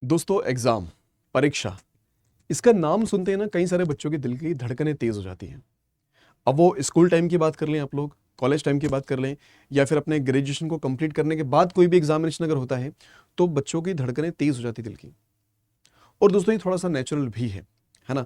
दोस्तों एग्जाम, परीक्षा, इसका नाम सुनते ही ना कई सारे बच्चों के दिल की धड़कनें तेज हो जाती हैं। अब वो स्कूल टाइम की बात कर लें, आप लोग कॉलेज टाइम की बात कर लें, या फिर अपने ग्रेजुएशन को कंप्लीट करने के बाद कोई भी एग्जामिनेशन अगर होता है तो बच्चों की धड़कनें तेज हो जाती दिल की। और दोस्तों ये थोड़ा सा नेचुरल भी है ना।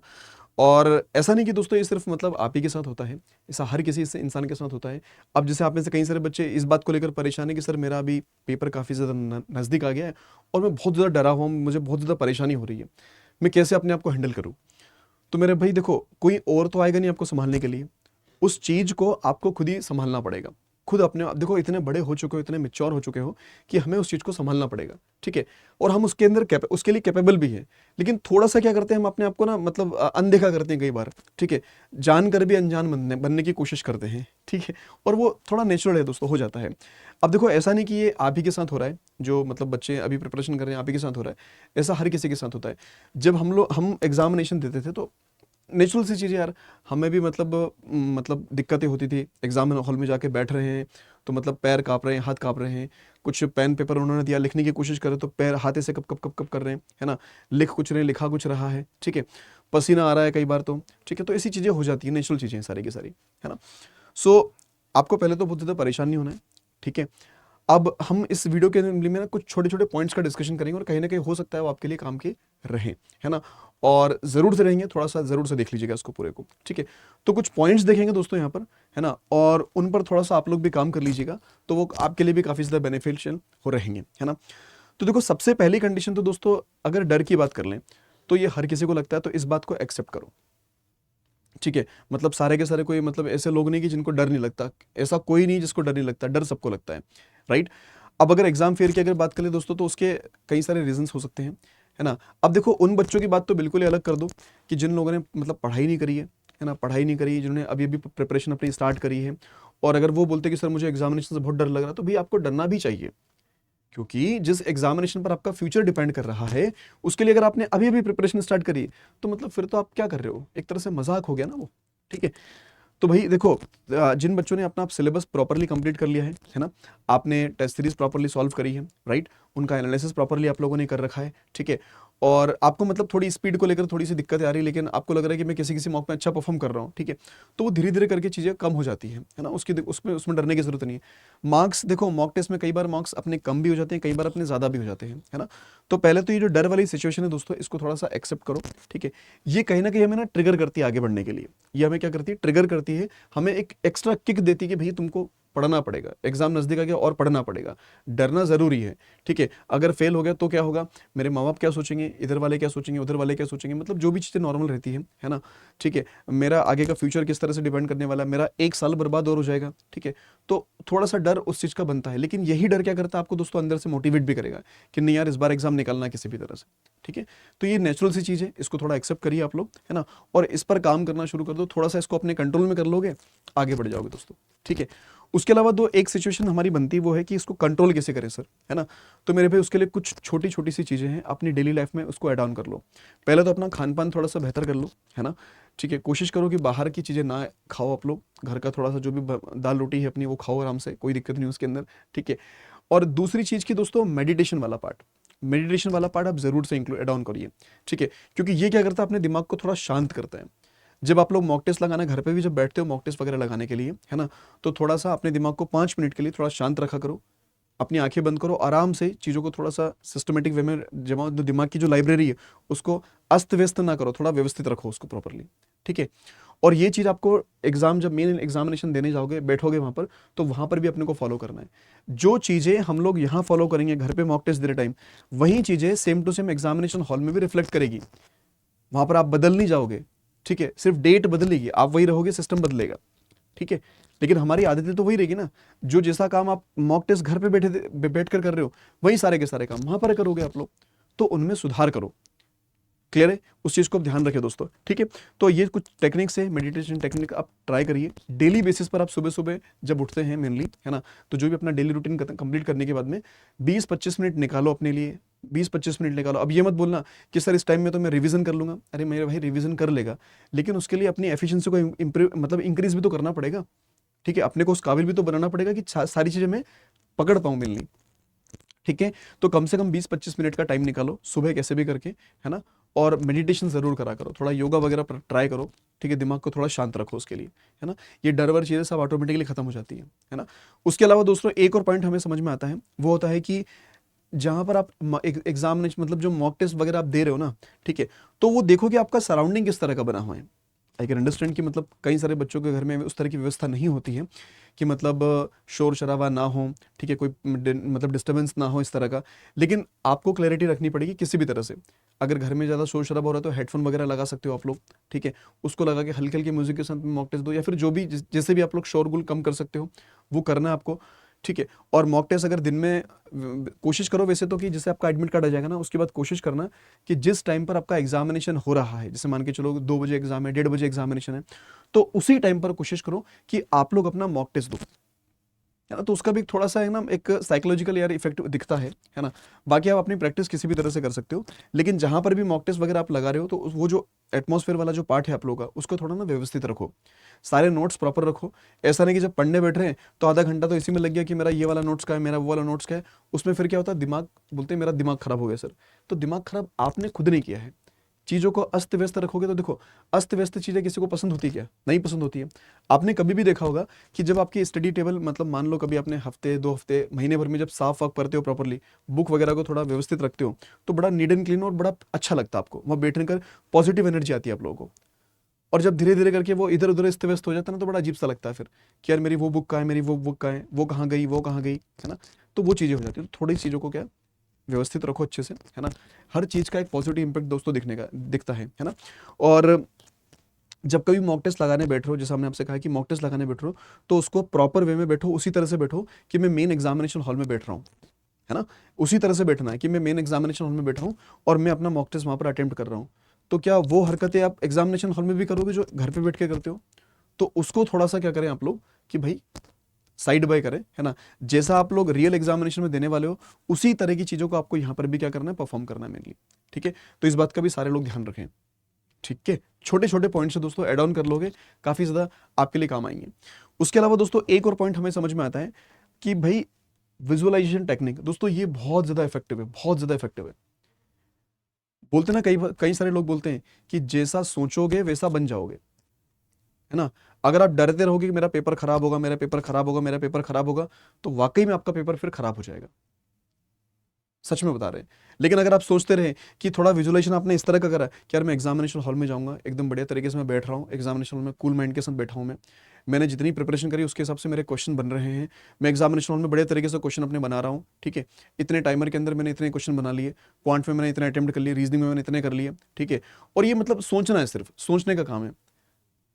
और ऐसा नहीं कि दोस्तों ये सिर्फ मतलब आप ही के साथ होता है, ऐसा हर किसी से इंसान के साथ होता है। अब जैसे आप में से कई सारे बच्चे इस बात को लेकर परेशान है कि सर मेरा अभी पेपर काफ़ी ज़्यादा नज़दीक आ गया है और मैं बहुत ज़्यादा डरा हुआ हूँ, मुझे बहुत ज़्यादा परेशानी हो रही है, मैं कैसे अपने आप को हैंडल करूँ। तो मेरे भाई देखो, कोई और तो आएगा नहीं आपको संभालने के लिए, उस चीज़ को आपको खुद ही संभालना पड़ेगा। खुद अपने आप देखो, इतने बड़े हो चुके हो, इतने मैच्योर हो चुके हो कि हमें उस चीज़ को संभालना पड़ेगा, ठीक है। और हम उसके अंदर उसके लिए कैपेबल भी है। लेकिन थोड़ा सा क्या करते हैं, हम अपने आप को ना मतलब अनदेखा करते हैं कई बार, ठीक है। जानकर भी अनजान बनने की कोशिश करते हैं, ठीक है। और वो थोड़ा नेचुरल है दोस्तों, हो जाता है। अब देखो ऐसा नहीं कि ये आप ही के साथ हो रहा है, जो मतलब बच्चे अभी प्रिपरेशन कर रहे हैं आप ही के साथ हो रहा है, ऐसा हर किसी के साथ होता है। जब हम एग्जामिनेशन देते थे तो नेचुरल सी चीज़ है यार, हमें भी मतलब दिक्कतें होती थी। एग्जाम हॉल में जाके बैठ रहे हैं तो मतलब पैर काँप रहे हैं, हाथ काँप रहे हैं। कुछ पेन पेपर उन्होंने दिया, लिखने की कोशिश करें तो पैर हाथे से कप कप कप कप कर रहे हैं, है ना। लिख कुछ रहे हैं, लिखा कुछ रहा है, ठीक है। पसीना आ रहा है कई बार तो, ठीक है। तो ऐसी चीज़ें हो जाती हैं, नेचुरल चीज़ें हैं सारी की सारी, है ना। सो आपको पहले तो बहुत ज़्यादा परेशान नहीं होना है, ठीक है। अब हम इस वीडियो के में ना कुछ छोटे-छोटे पॉइंट्स का डिस्कशन करेंगे और कहीं न कहीं हो सकता है वो आपके लिए काम के रहें, है ना? और ज़रूर से रहेंगे, थोड़ा-सा ज़रूर से देख लीजिएगा इसको पूरे को, ठीक है? तो कुछ पॉइंट्स देखेंगे दोस्तों यहाँ पर, है ना? और उन पर थोड़ा-सा आप लोग भी काम कर लीजिएगा, तो वो आपके लिए भी काफ़ी ज़्यादा बेनिफिशियल हो रहेंगे, है ना? तो देखो, सबसे पहली कंडीशन तो दोस्तों, अगर डर की बात कर लें, तो ये हर किसी को लगता है, तो इस बात को एक्सेप्ट करो, ठीक है। मतलब सारे के सारे कोई मतलब ऐसे लोग नहीं कि जिनको डर नहीं लगता, ऐसा कोई नहीं जिसको डर नहीं लगता, डर सबको लगता है, राइट। अब अगर एग्जाम फेयर की अगर बात करें दोस्तों, तो उसके कई सारे रीजंस हो सकते हैं, है ना। अब देखो, उन बच्चों की बात तो बिल्कुल ही अलग कर दो कि जिन लोगों ने मतलब पढ़ाई नहीं करी है ना, पढ़ाई नहीं करी, जिन्होंने अभी अभी प्रिपरेशन अपनी स्टार्ट करी है, और अगर वो बोलते कि सर मुझे एग्जामिनेशन से बहुत डर लग रहा है, तो भाई आपको डरना भी चाहिए, क्योंकि जिस एग्जामिनेशन पर आपका फ्यूचर डिपेंड कर रहा है, उसके लिए अगर आपने अभी अभी प्रिपरेशन स्टार्ट करी, तो मतलब फिर तो आप क्या कर रहे हो, एक तरह से मजाक हो गया ना वो, ठीक है। तो भाई देखो, जिन बच्चों ने अपना सिलेबस प्रॉपरली कंप्लीट कर लिया है ना, आपने टेस्ट सीरीज प्रॉपरली सॉल्व करी है, राइट, उनका एनालिसिस प्रॉपरली आप लोगों ने कर रखा है, ठीक है। और आपको मतलब थोड़ी स्पीड को लेकर थोड़ी सी दिक्कतें आ रही है, लेकिन आपको लग रहा है कि मैं किसी किसी मॉक में अच्छा परफॉर्म कर रहा हूँ, ठीक है। तो वो धीरे धीरे करके चीज़ें कम हो जाती है ना, उसकी उसमें उसमें डरने की जरूरत नहीं है। मार्क्स देखो, मॉक टेस्ट में कई बार मार्क्स अपने कम भी हो जाते हैं, कई बार अपने ज़्यादा भी हो जाते हैं, है ना। तो पहले तो ये जो डर वाली सिचुएशन है दोस्तों, इसको थोड़ा सा एक्सेप्ट करो, ठीक है। ये कहीं ना कहीं हमें ना ट्रिगर करती है आगे बढ़ने के लिए। ये हमें क्या करती है, ट्रिगर करती है, हमें एक एक्स्ट्रा किक देती है कि भाई तुमको पढ़ना पड़ेगा, एग्जाम नजदीक आ गया और पढ़ना पड़ेगा, डरना जरूरी है, ठीक है। अगर फेल हो गया तो क्या होगा, मेरे माँ बाप क्या सोचेंगे, इधर वाले क्या सोचेंगे, उधर वाले क्या सोचेंगे, मतलब जो भी चीज़ें नॉर्मल रहती है ना, ठीक है। मेरा आगे का फ्यूचर किस तरह से डिपेंड करने वाला है, मेरा एक साल बर्बाद और हो जाएगा, ठीक है। तो थोड़ा सा डर उस चीज़ का बनता है, लेकिन यही डर क्या करता है, आपको दोस्तों अंदर से मोटिवेट भी करेगा कि नहीं यार, इस बार एग्जाम निकालना है किसी भी तरह से, ठीक है। तो ये नेचुरल सी चीज़ है, इसको थोड़ा एक्सेप्ट करिए आप लोग, है ना। और इस पर काम करना शुरू कर दो, थोड़ा सा इसको अपने कंट्रोल में कर लोगे, आगे बढ़ जाओगे दोस्तों, ठीक है। उसके अलावा दो एक सिचुएशन हमारी बनती है, वो है कि इसको कंट्रोल कैसे करें सर, है ना। तो मेरे भाई उसके लिए कुछ छोटी छोटी सी चीज़ें हैं, अपनी डेली लाइफ में उसको ऐड ऑन कर लो। पहले तो अपना खान पान थोड़ा सा बेहतर कर लो, है ना, ठीक है। कोशिश करो कि बाहर की चीज़ें ना खाओ आप लोग, घर का थोड़ा सा जो भी दाल रोटी है अपनी वो खाओ आराम से, कोई दिक्कत नहीं उसके अंदर, ठीक है। और दूसरी चीज़ की दोस्तों, मेडिटेशन वाला पार्ट आप जरूर से इंक्लूड ऐड ऑन करिए, ठीक है। क्योंकि ये क्या करता है, अपने दिमाग को थोड़ा शांत करता है। जब आप लोग मॉक टेस्ट लगाना घर पे भी जब बैठते हो मॉक टेस्ट वगैरह लगाने के लिए, है ना, तो थोड़ा सा अपने दिमाग को 5 मिनट के लिए थोड़ा शांत रखा करो, अपनी आंखें बंद करो, आराम से चीज़ों को थोड़ा सा सिस्टमेटिक वे में जमा, जो दिमाग की जो लाइब्रेरी है उसको अस्त व्यस्त ना करो, थोड़ा व्यवस्थित रखो उसको प्रॉपरली, ठीक है। और ये चीज़ आपको एग्जाम, जब मेन एग्जामिनेशन देने जाओगे, बैठोगे वहाँ पर, तो वहाँ पर भी अपने को फॉलो करना है। जो चीज़ें हम लोग यहाँ फॉलो करेंगे घर पे मॉक टेस्ट देते टाइम, वही चीज़ें same to same examination hall में भी रिफ्लेक्ट करेगी। वहाँ पर आप बदल नहीं जाओगे, ठीक है, सिर्फ डेट बदलेगी, आप वही रहोगे, सिस्टम बदलेगा, ठीक है। लेकिन हमारी आदतें तो वही रहेगी ना, जो जैसा काम आप मॉक टेस्ट घर पे बैठ कर रहे हो, वही सारे के सारे काम वहां पर करोगे आप लोग, तो उनमें सुधार करो। क्लियर है, उस चीज को ध्यान रखें दोस्तों, ठीक है। तो ये कुछ टेक्निक्स है, मेडिटेशन टेक्निक आप ट्राई करिए डेली बेसिस पर। आप सुबह सुबह जब उठते हैं मेनली, है ना, तो जो भी अपना डेली रूटीन कंप्लीट करने के बाद में 20-25 मिनट निकालो अपने लिए, 20-25 मिनट निकालो। अब ये मत बोलना कि सर इस टाइम में तो मैं रिवीजन कर लूंगा, अरे मेरे भाई रिवीजन कर लेगा, लेकिन उसके लिए अपनी एफिशिएंसी को इम्प्रूव मतलब इंक्रीज भी तो करना पड़ेगा, ठीक है। अपने को उस काबिल भी तो बनाना पड़ेगा कि सारी चीजें मैं पकड़ पाऊं मिलनी, ठीक है। तो कम से कम 20-25 मिनट का टाइम निकालो सुबह कैसे भी करके, है ना। और मेडिटेशन ज़रूर करा करो, थोड़ा योगा वगैरह ट्राई करो, ठीक है। दिमाग को थोड़ा शांत रखो उसके लिए, है ना। ये डर वर चीज़ें सब ऑटोमेटिकली खत्म हो जाती है ना। उसके अलावा दोस्तों एक और पॉइंट हमें समझ में आता है, वो होता है कि जहाँ पर आप एग्जामिनेशन मतलब जो मॉक टेस्ट वगैरह आप दे रहे हो ना, ठीक है, तो वो देखो कि आपका सराउंडिंग किस तरह का बना हुआ है। आई कैन अंडरस्टैंड कि मतलब कई सारे बच्चों के घर में उस तरह की व्यवस्था नहीं होती है कि मतलब शोर शराबा ना हो, ठीक है, कोई मतलब डिस्टर्बेंस ना हो इस तरह का। लेकिन आपको क्लैरिटी रखनी पड़ेगी किसी भी तरह से। अगर घर में ज़्यादा शोर शराबा हो रहा है तो हेडफोन वगैरह लगा सकते हो आप लोग, ठीक है। उसको लगा के हल्के हल्के म्यूजिक के साथ मॉक टेस्ट दो, या फिर जो भी जैसे भी आप लोग शोरगुल कम कर सकते हो वो करना है आपको, ठीक है। और मॉक टेस्ट अगर दिन में कोशिश करो वैसे तो कि जैसे आपका एडमिट कार्ड आ जाएगा ना, उसके बाद कोशिश करना कि जिस टाइम पर आपका एग्जामिनेशन हो रहा है, जैसे मान के चलो 2 बजे एग्जाम है, 1:30 बजे एग्जामिनेशन है, तो उसी टाइम पर कोशिश करो कि आप लोग अपना मॉक टेस्ट दो, है ना। तो उसका भी थोड़ा सा है ना एक साइकोलॉजिकल यार इफेक्ट दिखता है ना। बाकी आप अपनी प्रैक्टिस किसी भी तरह से कर सकते हो, लेकिन जहां पर भी मॉक टेस्ट वगैरह आप लगा रहे हो तो वो जो एटमॉस्फेयर वाला जो पार्ट है आप लोगों का, उसको थोड़ा ना व्यवस्थित रखो, सारे नोट्स प्रॉपर रखो। ऐसा नहीं कि जब पढ़ने बैठ रहे हैं तो आधा घंटा तो इसी में लग गया कि मेरा ये वाला नोट्स का है, मेरा वो वाला नोट्स का है। उसमें फिर क्या होता है, दिमाग बोलते हैं मेरा दिमाग खराब हो गया सर। तो दिमाग खराब आपने खुद नहीं किया है। चीज़ों को अस्त व्यस्त रखोगे तो देखो, अस्त व्यस्त चीज़ें किसी को पसंद होती है क्या? नहीं पसंद होती है। आपने कभी भी देखा होगा कि जब आपकी स्टडी टेबल मतलब मान लो कभी आपने हफ्ते 2 हफ्ते महीने भर में जब साफ वाफ करते हो प्रॉपरली, बुक वगैरह को थोड़ा व्यवस्थित रखते हो, तो बड़ा नीट एंड क्लीन और बड़ा अच्छा लगता है आपको वहाँ बैठने कर, पॉजिटिव एनर्जी आती है आप लोगों को। और जब धीरे धीरे करके वो इधर उधर अस्त व्यस्त हो जाता है ना, तो बड़ा अजीब सा लगता है फिर कि यार मेरी वो बुक कहाँ है, मेरी वो बुक कहाँ है, वो कहाँ गई, वो कहाँ गई, है ना। तो वो चीज़ें हो जाती है। तो थोड़ी चीज़ों को क्या व्यवस्थित रखो अच्छे से, है ना। हर चीज़ का एक पॉजिटिव इंपैक्ट दोस्तों दिखने का दिखता है ना। और जब कभी मॉक टेस्ट लगाने बैठ रहे हो, जैसे हमने आपसे कहा कि मॉक टेस्ट लगाने बैठ रहे हो, तो उसको प्रॉपर वे में बैठो, उसी तरह से बैठो कि मैं मेन एग्जामिनेशन हॉल में बैठ रहा हूँ, है ना। उसी तरह से बैठना है कि मैं मेन एग्जामिनेशन हॉल में बैठा हूँ और मैं अपना मॉक टेस्ट वहाँ पर अटेम्प्ट कर रहा हूँ। तो क्या वो हरकतें आप एग्जामिनेशन हॉल में भी करोगे जो घर पे बैठ के करते हो? तो उसको थोड़ा सा क्या करें आप लोग कि भाई साइड बाय करें, है ना। जैसा आप लोग रियल एग्जामिनेशन में देने वाले हो उसी तरह की चीज़ों को आपको यहाँ पर भी क्या करना है, परफॉर्म करना है मेनली, ठीक है। तो इस बात का भी सारे लोग ध्यान रखें, ठीक है। छोटे छोटे पॉइंट से दोस्तों ऐड ऑन कर लोगे, काफ़ी ज़्यादा आपके लिए काम आएंगे। उसके अलावा दोस्तों एक और पॉइंट हमें समझ में आता है कि भाई विजुअलाइजेशन टेक्निक दोस्तों ये बहुत ज़्यादा इफेक्टिव है, बहुत ज़्यादा इफेक्टिव है। बोलते ना कई कई सारे लोग बोलते हैं कि जैसा सोचोगे वैसा बन जाओगे, है ना। अगर आप डरते रहोगे कि मेरा पेपर खराब होगा, मेरा पेपर खराब होगा, मेरा पेपर खराब होगा, तो वाकई में आपका पेपर फिर खराब हो जाएगा, सच में बता रहे हैं। लेकिन अगर आप सोचते रहे कि थोड़ा विजुअलाइजेशन आपने इस तरह का करा कि यार मैं एग्जामिनेशन हॉल में जाऊंगा, एकदम बढ़िया तरीके से मैं बैठ रहा हूँ एग्जामिनेशन हॉल में, कूल माइंड के साथ बैठा हूँ मैंने जितनी प्रिपरेशन करी उसके हिसाब से मेरे क्वेश्चन बन रहे हैं, मैं एग्जामिनेशन हॉल में बढ़िया तरीके से क्वेश्चन अपने बना रहा हूँ, ठीक है। इतने टाइमर के अंदर मैंने इतने क्वेश्चन बना लिए, क्वांट में मैंने इतने अटेम्प्ट कर लिए, रीजनिंग में मैंने इतने कर लिए, ठीक है। और ये मतलब सोचना है, सिर्फ सोचने का काम है,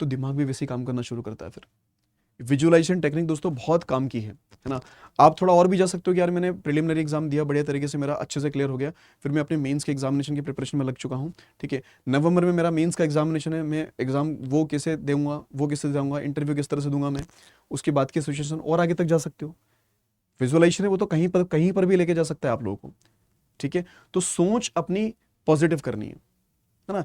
तो दिमाग भी वैसे ही काम करना शुरू करता है फिर। विजुअलाइजेशन टेक्निक दोस्तों बहुत काम की है ना। आप थोड़ा और भी जा सकते हो कि यार मैंने प्रिलिमिनरी एग्जाम दिया बढ़िया तरीके से, मेरा अच्छे से क्लियर हो गया, फिर मैं अपने मेंस के एग्जामिनेशन की प्रिपरेशन में लग चुका हूँ, ठीक है। नवंबर में मेरा मेंस का एग्जामिनेशन है, मैं एग्जाम वो कैसे दूंगा, वो कैसे जाऊंगा, इंटरव्यू किस तरह से दूंगा मैं, उसके बाद की सिचुएशन और आगे तक जा सकते हो। विजुअलाइजेशन है वो तो कहीं पर भी लेके जा सकता है आप लोगों को, ठीक है। तो सोच अपनी पॉजिटिव करनी है ना।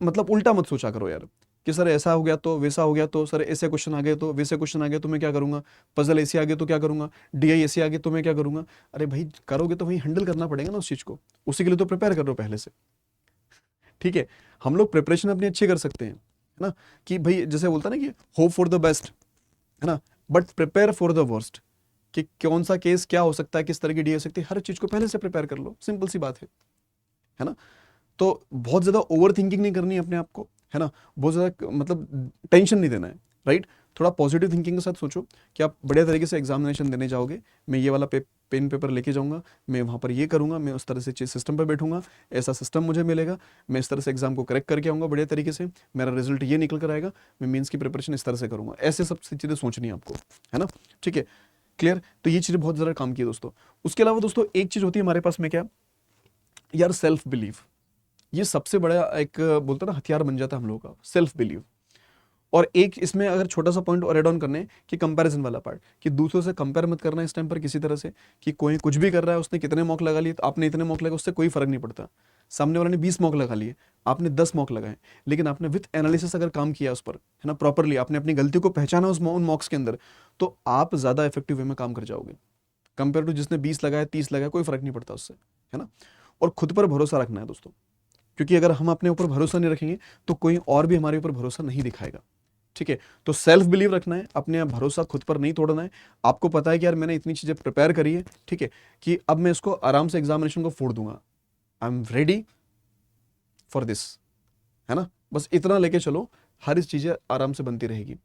मतलब उल्टा मत सोचा करो यार कि सर ऐसा हो गया तो वैसा हो गया, तो सर ऐसे क्वेश्चन आ गए तो वैसे क्वेश्चन आ गए तो मैं क्या करूंगा, पजल ऐसे आ गए तो क्या करूंगा, डीआई ऐसे आ गए तो मैं क्या करूंगा। अरे भाई करोगे तो वही हैंडल करना पड़ेगा ना उस चीज को, उसी के लिए तो प्रिपेयर कर रहे हो पहले से, ठीक है। हम लोग प्रिपरेशन अपनी अच्छी कर सकते हैं, है ना, कि भाई जैसे बोलता ना कि होप फॉर द बेस्ट, है ना, but prepare for the worst, कि कौन सा केस क्या हो सकता है, किस तरह की डी हो सकती है, हर चीज को पहले से प्रिपेयर कर लो, सिंपल सी बात है ना। तो बहुत ज़्यादा ओवर थिंकिंग नहीं करनी है अपने आप को, है ना। बहुत ज़्यादा मतलब टेंशन नहीं देना है, राइट। थोड़ा पॉजिटिव थिंकिंग के साथ सोचो कि आप बढ़िया तरीके से एग्जामिनेशन देने जाओगे, मैं ये वाला पेन पेपर लेके जाऊंगा, मैं वहाँ पर ये करूँगा, मैं उस तरह से सिस्टम पर बैठूंगा, ऐसा सिस्टम मुझे मिलेगा, मैं इस तरह से एग्जाम को करेक्ट करके आऊँगा बढ़िया तरीके से, मेरा रिजल्ट ये निकल कर आएगा, मैं मीन्स की प्रिपरेशन इस तरह से करूँगा, ऐसे सब चीज़ें सोचनी है आपको, है ना, ठीक है। क्लियर। तो ये चीज़ें बहुत ज़्यादा काम की है दोस्तों। उसके अलावा दोस्तों एक चीज़ होती है हमारे पास में, क्या यार, सेल्फ बिलीव। ये सबसे बड़ा एक बोलते हैं ना हथियार बन जाता है हम लोगों का, सेल्फ बिलीव। और एक इसमें अगर छोटा सा पॉइंट और एड ऑन करने कि कंपैरिजन वाला पार्ट, कि दूसरों से कंपेयर मत करना इस टाइम पर किसी तरह से, कि कोई कुछ भी कर रहा है, उसने कितने मॉक लगा लिए तो आपने इतने मॉक लगा, उससे कोई फर्क नहीं पड़ता। सामने वाले ने 20 मॉक लगा लिए, आपने 10 मॉक लगाए, लेकिन आपने विथ एनालिसिस अगर काम किया उस पर, है ना, प्रॉपरली आपने अपनी गलती को पहचाना उन मॉक्स के अंदर, तो आप ज्यादा इफेक्टिव वे में काम कर जाओगे, कंपेयर टू जिसने 20 लगाया 30 लगाया, कोई फर्क नहीं पड़ता उससे, है ना। और खुद पर भरोसा रखना है दोस्तों, क्योंकि अगर हम अपने ऊपर भरोसा नहीं रखेंगे तो कोई और भी हमारे ऊपर भरोसा नहीं दिखाएगा, ठीक है। तो सेल्फ बिलीव रखना है, अपने भरोसा खुद पर नहीं तोड़ना है। आपको पता है कि यार मैंने इतनी चीजें प्रिपेयर करी है, ठीक है, कि अब मैं इसको आराम से एग्जामिनेशन को फोड़ दूंगा, I am ready for this, है ना। बस इतना लेके चलो, हर इस चीजें आराम से बनती रहेगी।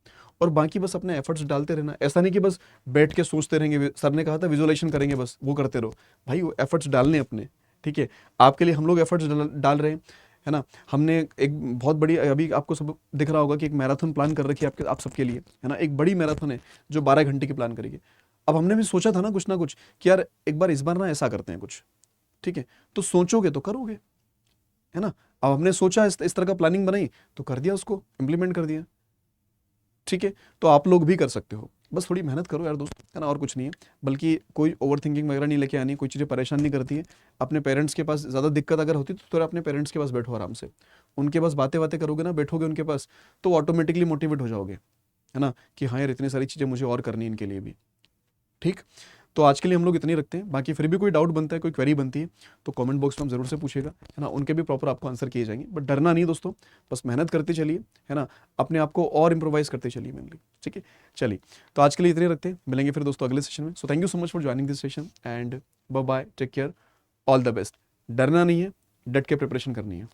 और बाकी बस अपने एफर्ट्स डालते रहना, ऐसा नहीं कि बस बैठ के सोचते रहेंगे, सर ने कहा था विजुअलाइजेशन करेंगे, बस वो करते रहो। भाई वो एफर्ट्स डालने अपने, ठीक है। आपके लिए हम लोग एफर्ट्स डाल रहे हैं, है ना। हमने एक बहुत बड़ी, अभी आपको सब दिख रहा होगा कि एक मैराथन प्लान कर रखी है आप सबके लिए, है ना। एक बड़ी मैराथन है जो 12 घंटे की प्लान करेगी। अब हमने भी सोचा था ना कुछ कि यार एक बार इस बार ना ऐसा करते हैं कुछ, ठीक है। तो सोचोगे तो करोगे, है ना। अब हमने सोचा इस तरह का प्लानिंग बनाई तो कर दिया, उसको इम्प्लीमेंट कर दिया, ठीक है। तो आप लोग भी कर सकते हो, बस थोड़ी मेहनत करो यार दोस्त, है ना, और कुछ नहीं है। बल्कि कोई ओवर थिंकिंग वगैरह नहीं लेके आनी, कोई चीज़ें परेशान नहीं करती है। अपने पेरेंट्स के पास ज़्यादा दिक्कत अगर होती तो थोड़ा अपने पेरेंट्स के पास बैठो आराम से, उनके पास बातें बातें करोगे ना, बैठोगे उनके पास, तो ऑटोमेटिकली मोटिवेट हो जाओगे, है ना, कि हाँ यार इतनी सारी चीज़ें मुझे और करनी है इनके लिए भी, ठीक। तो आज के लिए हम लोग इतनी रखते हैं। बाकी फिर भी कोई डाउट बनता है, कोई क्वेरी बनती है तो कमेंट बॉक्स में हम जरूर से पूछेगा, है ना, उनके भी प्रॉपर आपको आंसर किए जाएंगे। बट डरना नहीं दोस्तों, बस मेहनत करते चलिए, है ना, अपने आप को और इंप्रोवाइज करते चलिए मेनली, ठीक है। चलिए, तो आज के लिए इतने रखते हैं, मिलेंगे फिर दोस्तों अगले सेशन में। So thank you so much for joining this session and bye bye, take care, all the best. डरना नहीं है, डट के प्रिपरेशन करनी है।